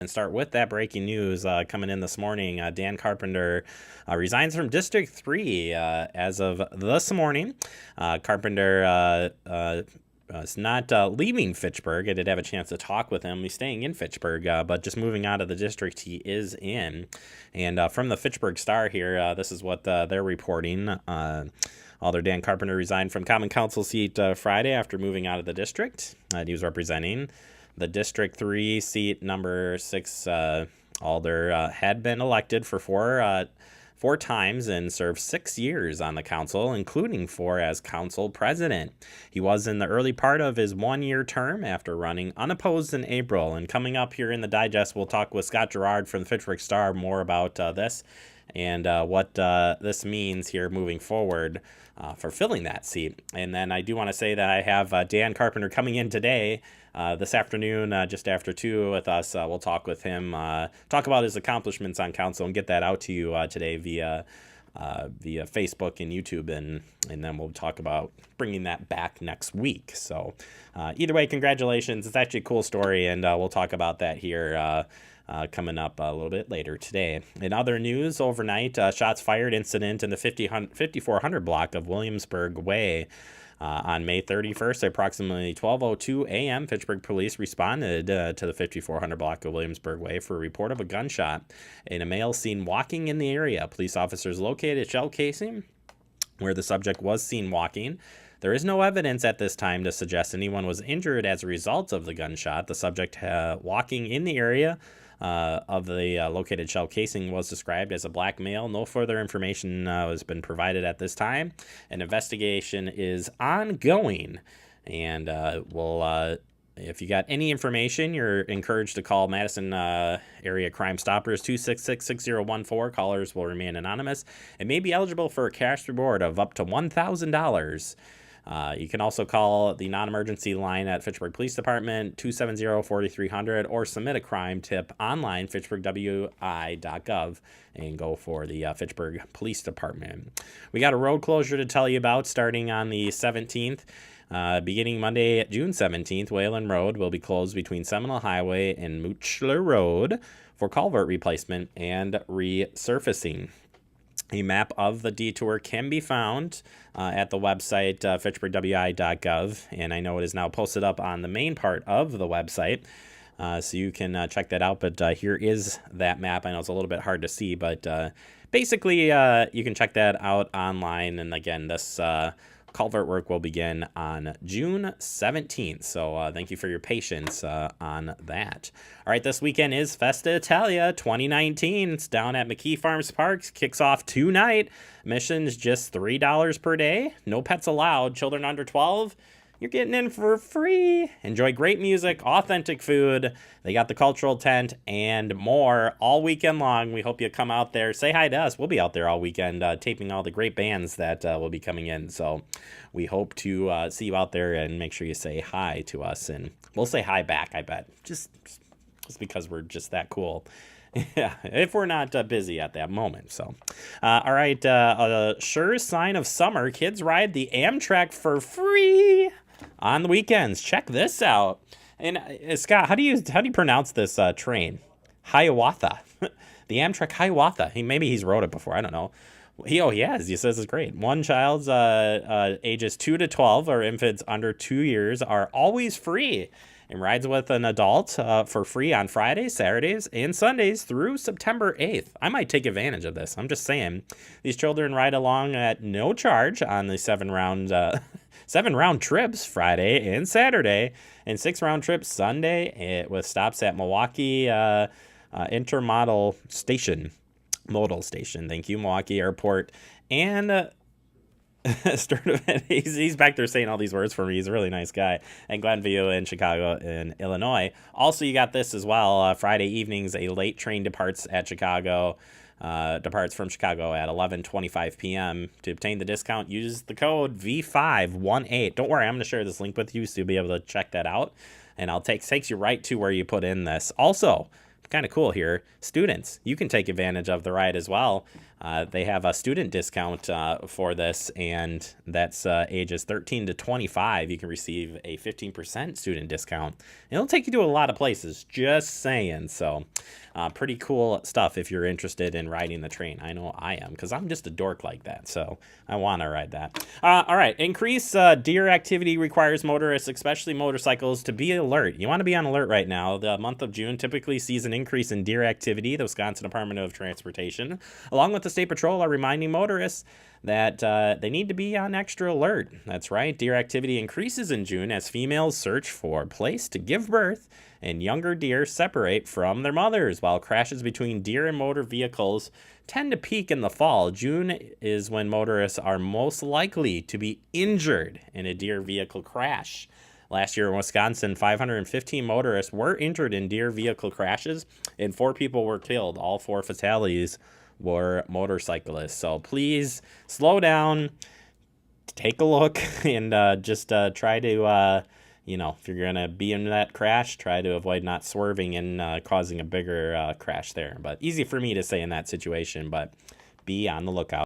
and start with that breaking news coming in this morning. Dan Carpenter resigns from District 3 as of this morning. Carpenter is not leaving Fitchburg. I did have a chance to talk with him. He's staying in Fitchburg, but just moving out of the district he is in. And from the Fitchburg Star here, this is what they're reporting. Alder Dan Carpenter resigned from Common Council seat Friday after moving out of the district. He was representing the District 3 seat number 6. Alder had been elected for four times and served 6 years on the council, including 4 as council president. He was in the early part of his 1-year term after running unopposed in April. And coming up here in the digest, we'll talk with Scott Gerard from the Fitchburg Star more about this and what this means here moving forward for filling that seat. And then I do want to say that I have Dan Carpenter coming in today, this afternoon, just after 2 with us. We'll talk with him, talk about his accomplishments on council and get that out to you today via Facebook and YouTube. And then we'll talk about bringing that back next week. So either way, congratulations. It's actually a cool story, and we'll talk about that here coming up a little bit later today. In other news, overnight, shots fired incident in the 5400 block of Williamsburg Way. On May 31st, approximately 12:02 a.m., Fitchburg police responded to the 5400 block of Williamsburg Way for a report of a gunshot and a male seen walking in the area. Police officers located a shell casing where the subject was seen walking. There is no evidence at this time to suggest anyone was injured as a result of the gunshot. The subject walking in the area of the located shell casing was described as a black male. No further information has been provided at this time. An investigation is ongoing, and if you got any information, you're encouraged to call Madison Area Crime Stoppers 266-6014. Callers will remain anonymous and may be eligible for a cash reward of up to $1,000. You can also call the non-emergency line at Fitchburg Police Department, 270-4300, or submit a crime tip online, fitchburgwi.gov, and go for the Fitchburg Police Department. We got a road closure to tell you about starting on the 17th. Beginning Monday, June 17th, Whalen Road will be closed between Seminole Highway and Mutchler Road for culvert replacement and resurfacing. A map of the detour can be found at the website, fitchburgwi.gov, and I know it is now posted up on the main part of the website, so you can check that out. But here is that map. I know it's a little bit hard to see, but basically you can check that out online. And again, this culvert work will begin on June 17th. So thank you for your patience on that. All right, this weekend is Festa Italia 2019. It's down at McKee Farms Park. Kicks off tonight. Admission's just $3 per day. No pets allowed. Children under 12, you're getting in for free. Enjoy great music, authentic food. They got the cultural tent and more all weekend long. We hope you come out there. Say hi to us. We'll be out there all weekend taping all the great bands that will be coming in. So we hope to see you out there, and make sure you say hi to us. And we'll say hi back, I bet. Just because we're just that cool. Yeah, if we're not busy at that moment. So, all right, a sure sign of summer. Kids ride the Amtrak for free on the weekends. Check this out. And Scott, how do you pronounce this train? Hiawatha, the Amtrak Hiawatha. Maybe he's rode it before. I don't know. He has. He says it's great. One child's ages 2 to 12 or infants under 2 years are always free, and rides with an adult for free on Fridays, Saturdays, and Sundays through September 8th. I might take advantage of this. I'm just saying. These children ride along at no charge on the 7-round trips Friday and Saturday, and 6-round trips Sunday, with stops at Milwaukee Intermodal Station. Modal Station. Thank you, Milwaukee Airport. And he's back there saying all these words for me. He's a really nice guy. And Glenview in Chicago in Illinois. Also, you got this as well. Friday evenings, a late train departs from Chicago at 11:25 p.m. To obtain the discount, use the code V518. Don't worry, I'm going to share this link with you so you'll be able to check that out. And takes you right to where you put in this. Also, kind of cool here, students, you can take advantage of the ride as well. They have a student discount for this, and that's ages 13 to 25. You can receive a 15% student discount. It'll take you to a lot of places, just saying. So pretty cool stuff if you're interested in riding the train. I know I am, because I'm just a dork like that, so I want to ride that. All right, increased deer activity requires motorists, especially motorcycles, to be alert. You want to be on alert right now. The month of June typically sees an increase in deer activity. The Wisconsin Department of Transportation, along with the State Patrol, are reminding motorists that they need to be on extra alert. That's right, deer activity increases in June as females search for a place to give birth and younger deer separate from their mothers. While crashes between deer and motor vehicles tend to peak in the fall, June is when motorists are most likely to be injured in a deer vehicle crash. Last year in Wisconsin, 515 motorists were injured in deer vehicle crashes, and 4 people were killed. All 4 fatalities were motorcyclists. So please slow down, take a look, and just try to, if you're going to be in that crash, try to avoid not swerving and causing a bigger crash there. But easy for me to say in that situation, but be on the lookout.